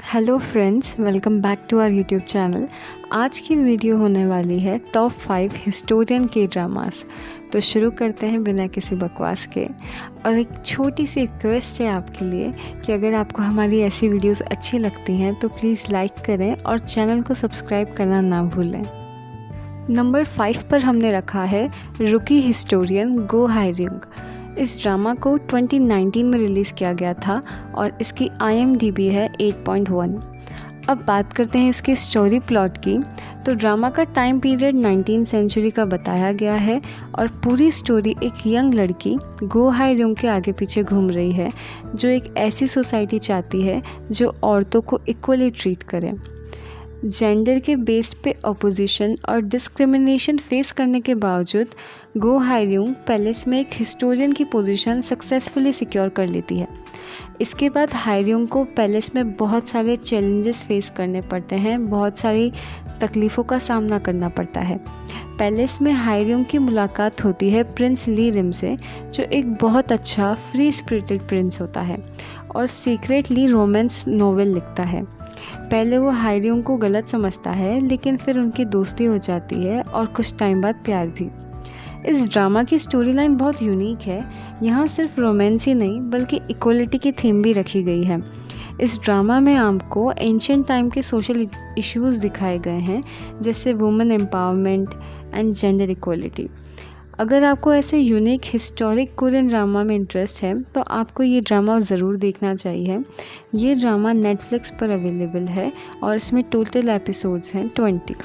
Hello friends, welcome back to our YouTube channel. आज की video होने वाली है टॉप 5 हिस्टोरियन के ड्रामास। तो शुरू करते हैं बिना किसी बकवास के। और एक छोटी सी रिक्वेस्ट है आपके लिए कि अगर आपको हमारी ऐसी वीडियोस अच्छी लगती हैं तो प्लीज़ लाइक करें और चैनल को सब्सक्राइब करना ना भूलें। नंबर 5 पर हमने रखा है रुकी हिस्टोरियन गो हाई रिंग। इस ड्रामा को 2019 में रिलीज़ किया गया था और इसकी IMDb है 8.1। अब बात करते हैं इसकी स्टोरी प्लॉट की। तो ड्रामा का टाइम पीरियड 19th सेंचुरी का बताया गया है और पूरी स्टोरी एक यंग लड़की गो हाई रिंग के आगे पीछे घूम रही है, जो एक ऐसी सोसाइटी चाहती है जो औरतों को इक्वली ट्रीट करे। जेंडर के बेस्ड पे अपोजिशन और डिस्क्रिमिनेशन फेस करने के बावजूद गो हाई रिंग पैलेस में एक हिस्टोरियन की पोजीशन सक्सेसफुली सिक्योर कर लेती है। इसके बाद हाई रिंग को पैलेस में बहुत सारे चैलेंजेस फेस करने पड़ते हैं, बहुत सारी तकलीफ़ों का सामना करना पड़ता है। पैलेस में हाई रिंग की मुलाकात होती है प्रिंस ली रिम से, जो एक बहुत अच्छा फ्री स्पिरिटेड प्रिंस होता है और सीक्रेटली रोमांस नॉवेल लिखता है। पहले वो हाई रिंग को गलत समझता है, लेकिन फिर उनकी दोस्ती हो जाती है और कुछ टाइम बाद प्यार भी। इस ड्रामा की स्टोरी लाइन बहुत यूनिक है। यहाँ सिर्फ रोमांस ही नहीं बल्कि इक्वलिटी की थीम भी रखी गई है। इस ड्रामा में आपको एंशिएंट टाइम के सोशल इश्यूज़ दिखाए गए हैं, जैसे women empowerment and gender equality. अगर आपको ऐसे यूनिक हिस्टोरिक कोरियन ड्रामा में इंटरेस्ट है तो आपको ये ड्रामा ज़रूर देखना चाहिए। ये ड्रामा नेटफ्लिक्स पर अवेलेबल है और इसमें टोटल एपिसोड्स हैं 20।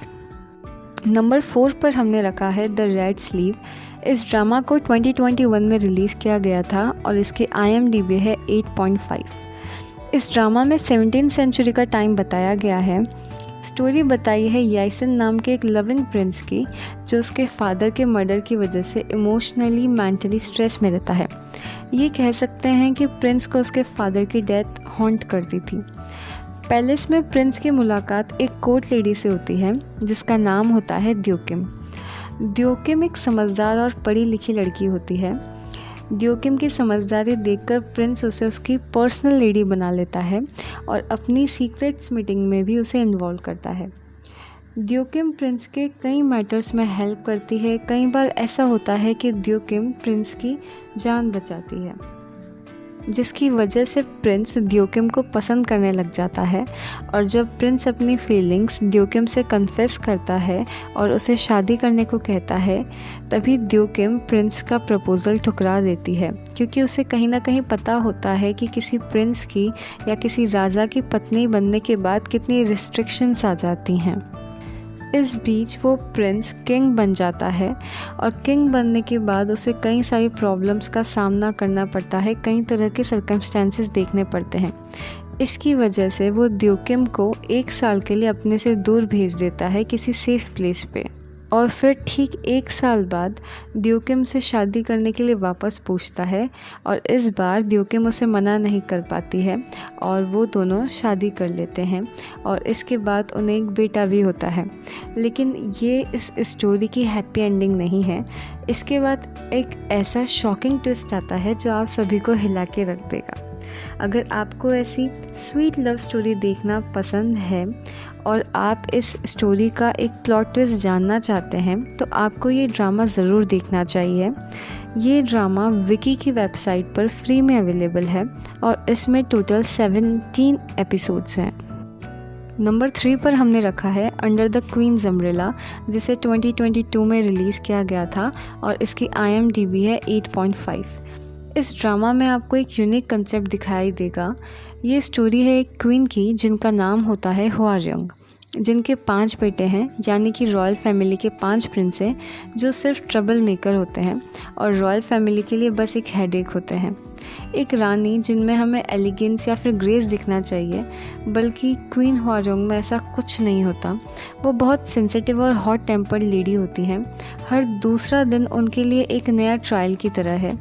नंबर 4 पर हमने रखा है द रेड स्लीव। इस ड्रामा को 2021 में रिलीज़ किया गया था और इसकी IMDb है 8.5। इस ड्रामा में 17th सेंचुरी का टाइम बताया गया है। स्टोरी बताई है याइसन नाम के एक लविंग प्रिंस की, जो उसके फादर के मर्डर की वजह से इमोशनली मेंटली स्ट्रेस में रहता है। ये कह सकते हैं कि प्रिंस को उसके फादर की डेथ हॉन्ट करती थी। पैलेस में प्रिंस की मुलाकात एक कोर्ट लेडी से होती है जिसका नाम होता है द्योकिम। द्योकिम एक समझदार और पढ़ी लिखी लड़की होती है। द्योकिम की समझदारी देखकर प्रिंस उसे उसकी पर्सनल लेडी बना लेता है और अपनी सीक्रेट्स मीटिंग में भी उसे इन्वॉल्व करता है। द्योकिम प्रिंस के कई मैटर्स में हेल्प करती है। कई बार ऐसा होता है कि द्योकिम प्रिंस की जान बचाती है, जिसकी वजह से प्रिंस द्योकिम को पसंद करने लग जाता है। और जब प्रिंस अपनी फीलिंग्स द्योकिम से कन्फेस करता है और उसे शादी करने को कहता है, तभी द्योकिम प्रिंस का प्रपोज़ल ठुकरा देती है, क्योंकि उसे कहीं ना कहीं पता होता है कि किसी प्रिंस की या किसी राजा की पत्नी बनने के बाद कितनी रिस्ट्रिक्शंस आ जाती हैं। इस बीच वो प्रिंस किंग बन जाता है और किंग बनने के बाद उसे कई सारी प्रॉब्लम्स का सामना करना पड़ता है, कई तरह के सर्कमस्टेंसेस देखने पड़ते हैं। इसकी वजह से वो द्योकिम को 1 साल के लिए अपने से दूर भेज देता है किसी सेफ प्लेस पे, और फिर ठीक 1 साल बाद द्योकिम से शादी करने के लिए वापस पूछता है और इस बार द्योकिम उसे मना नहीं कर पाती है और वो दोनों शादी कर लेते हैं और इसके बाद उन्हें एक बेटा भी होता है। लेकिन ये इस स्टोरी की हैप्पी एंडिंग नहीं है। इसके बाद एक ऐसा शॉकिंग ट्विस्ट आता है जो आप सभी को हिला के रख देगा। अगर आपको ऐसी स्वीट लव स्टोरी देखना पसंद है और आप इस स्टोरी का एक प्लॉट ट्विस्ट जानना चाहते हैं तो आपको ये ड्रामा ज़रूर देखना चाहिए। ये ड्रामा विकी की वेबसाइट पर फ्री में अवेलेबल है और इसमें टोटल 17 एपिसोड्स हैं। नंबर 3 पर हमने रखा है अंडर द क्वीन्स अम्ब्रेला, जिसे 2022 में रिलीज़ किया गया था और इसकी IMDb है 8.5। इस ड्रामा में आपको एक यूनिक कंसेप्ट दिखाई देगा। ये स्टोरी है एक क्वीन की जिनका नाम होता है हुआरिंग, जिनके 5 बेटे हैं, यानी कि रॉयल फैमिली के 5 प्रिंस हैं जो सिर्फ ट्रबल मेकर होते हैं और रॉयल फैमिली के लिए बस एक हेडेक होते हैं। एक रानी जिनमें हमें एलिगेंस या फिर ग्रेस दिखना चाहिए, बल्कि क्वीन हुआरिंग में ऐसा कुछ नहीं होता। वो बहुत सेंसिटिव और हॉट टेम्पर्ड लेडी होती हैं। हर दूसरा दिन उनके लिए एक नया ट्रायल की तरह है,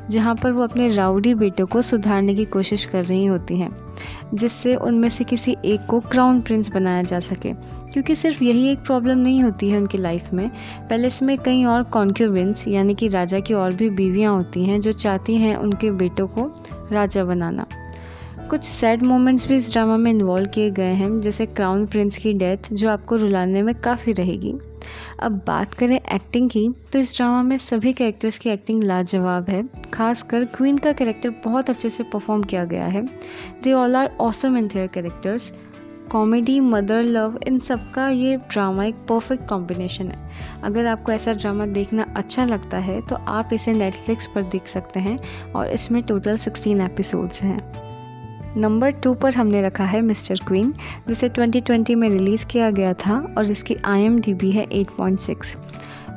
जहाँ पर वो अपने राउडी बेटों को सुधारने की कोशिश कर रही होती हैं, जिससे उनमें से किसी एक को क्राउन प्रिंस बनाया जा सके। क्योंकि सिर्फ यही एक प्रॉब्लम नहीं होती है उनकी लाइफ में, पैलेस में कई और कॉन्क्यूबिन्स यानी कि राजा की और भी बीवियाँ होती हैं जो चाहती हैं उनके बेटों को राजा बनाना। कुछ सैड मोमेंट्स भी इस ड्रामा में इन्वॉल्व किए गए हैं, जैसे क्राउन प्रिंस की डेथ, जो आपको रुलाने में काफ़ी रहेगी। अब बात करें एक्टिंग की, तो इस ड्रामा में सभी कैरेक्टर्स की एक्टिंग लाजवाब है। खासकर क्वीन का कैरेक्टर बहुत अच्छे से परफॉर्म किया गया है। They all are awesome in their characters. Comedy, mother love, इन सब का ये ड्रामा एक परफेक्ट कॉम्बिनेशन है। अगर आपको ऐसा ड्रामा देखना अच्छा लगता है तो आप इसे नेटफ्लिक्स पर देख सकते हैं और इसमें टोटल 16 एपिसोड्स हैं। नंबर 2 पर हमने रखा है मिस्टर क्वीन, जिसे 2020 में रिलीज़ किया गया था और जिसकी IMDb है 8.6।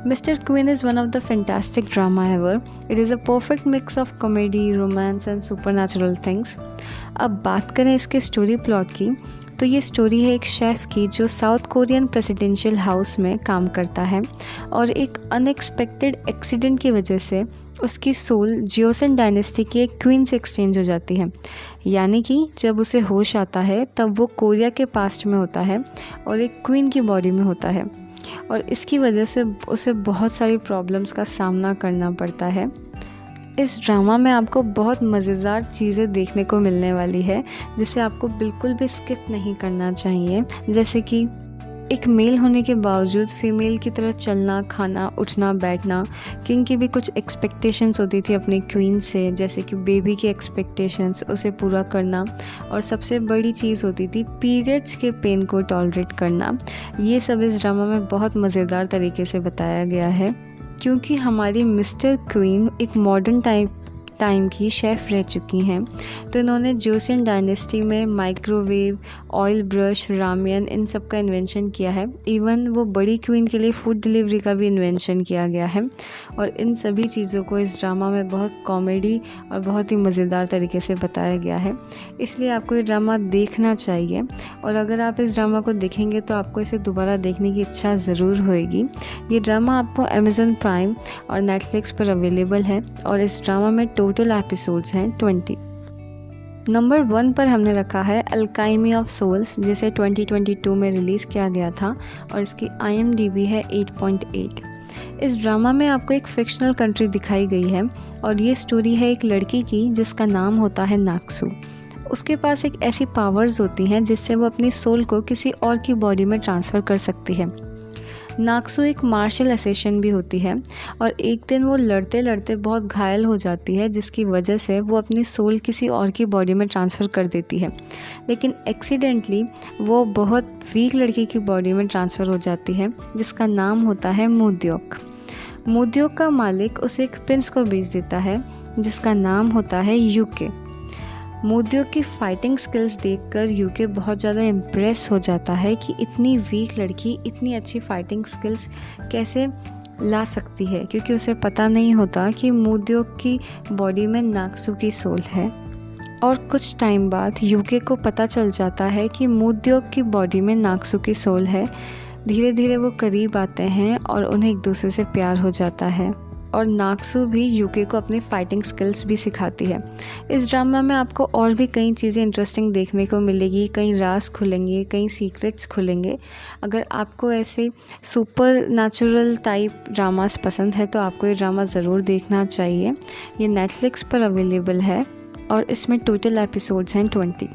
Mr. Queen is one of the fantastic drama ever. It is a perfect mix of comedy, romance and supernatural things. अब बात करें इसके स्टोरी प्लॉट की, तो ये स्टोरी है एक शेफ़ की जो साउथ कोरियन प्रेसिडेंशियल हाउस में काम करता है और एक अनएक्सपेक्टेड एक्सीडेंट की वजह से उसकी सोल जियोसन डायनेस्टी की एक क्वीन से एक्सचेंज हो जाती है। यानी कि जब उसे होश आता है तब वो कोरिया के पास्ट में होता है और एक क्वीन की बॉडी में होता है, और इसकी वजह से उसे बहुत सारी प्रॉब्लम्स का सामना करना पड़ता है। इस ड्रामा में आपको बहुत मज़ेदार चीज़ें देखने को मिलने वाली है, जिसे आपको बिल्कुल भी स्किप नहीं करना चाहिए। जैसे कि एक मेल होने के बावजूद फीमेल की तरह चलना, खाना, उठना, बैठना। किंग की भी कुछ एक्सपेक्टेशंस होती थी अपनी क्वीन से, जैसे कि बेबी की एक्सपेक्टेशंस, उसे पूरा करना। और सबसे बड़ी चीज़ होती थी पीरियड्स के पेन को टॉलरेट करना। ये सब इस ड्रामा में बहुत मज़ेदार तरीके से बताया गया है, क्योंकि हमारी मिस्टर क्वीन एक मॉडर्न टाइम की शेफ़ रह चुकी हैं। तो इन्होंने जोसियन डायनेस्टी में माइक्रोवेव, ऑयल ब्रश, रामियन, इन सब का इन्वेंशन किया है। इवन वो बड़ी क्वीन के लिए फूड डिलीवरी का भी इन्वेंशन किया गया है। और इन सभी चीज़ों को इस ड्रामा में बहुत कॉमेडी और बहुत ही मज़ेदार तरीके से बताया गया है। इसलिए आपको ये ड्रामा देखना चाहिए, और अगर आप इस ड्रामा को देखेंगे तो आपको इसे दोबारा देखने की इच्छा ज़रूर होएगी। ये ड्रामा आपको अमेज़न प्राइम और नेटफ्लिक्स पर अवेलेबल है और इस ड्रामा में टोटल एपिसोड्स हैं 20। नंबर 1 पर हमने रखा है अल्काइमी ऑफ सोल्स, जिसे 2022 में रिलीज़ किया गया था और इसकी IMDb है 8.8। इस ड्रामा में आपको एक फिक्शनल कंट्री दिखाई गई है और ये स्टोरी है एक लड़की की जिसका नाम होता है नाक्सू। उसके पास एक ऐसी पावर्स होती हैं जिससे वो अपनी सोल को किसी और की बॉडी में ट्रांसफ़र कर सकती है। नाक्सू एक मार्शल असैसिन भी होती है और एक दिन वो लड़ते लड़ते बहुत घायल हो जाती है, जिसकी वजह से वो अपनी सोल किसी और की बॉडी में ट्रांसफ़र कर देती है। लेकिन एक्सीडेंटली वो बहुत वीक लड़की की बॉडी में ट्रांसफ़र हो जाती है, जिसका नाम होता है मुद्योक। मुद्योक का मालिक उसे एक प्रिंस को बेच देता है जिसका नाम होता है यूके। मुद्योक की फाइटिंग स्किल्स देखकर यूके बहुत ज़्यादा इम्प्रेस हो जाता है कि इतनी वीक लड़की इतनी अच्छी फाइटिंग स्किल्स कैसे ला सकती है, क्योंकि उसे पता नहीं होता कि मुद्योक की बॉडी में नाक्सू की सोल है। और कुछ टाइम बाद यूके को पता चल जाता है कि मुद्योक की बॉडी में नाक्सू की सोल है। धीरे धीरे वो करीब आते हैं और उन्हें एक दूसरे से प्यार हो जाता है, और नाक्सू भी यूके को अपनी फाइटिंग स्किल्स भी सिखाती है। इस ड्रामा में आपको और भी कई चीज़ें इंटरेस्टिंग देखने को मिलेगी, कई राज खुलेंगे, कई सीक्रेट्स खुलेंगे। अगर आपको ऐसे सुपर नेचुरल टाइप ड्रामास पसंद है तो आपको ये ड्रामा ज़रूर देखना चाहिए। ये नेटफ्लिक्स पर अवेलेबल है और इसमें टोटल एपिसोड्स हैं 20।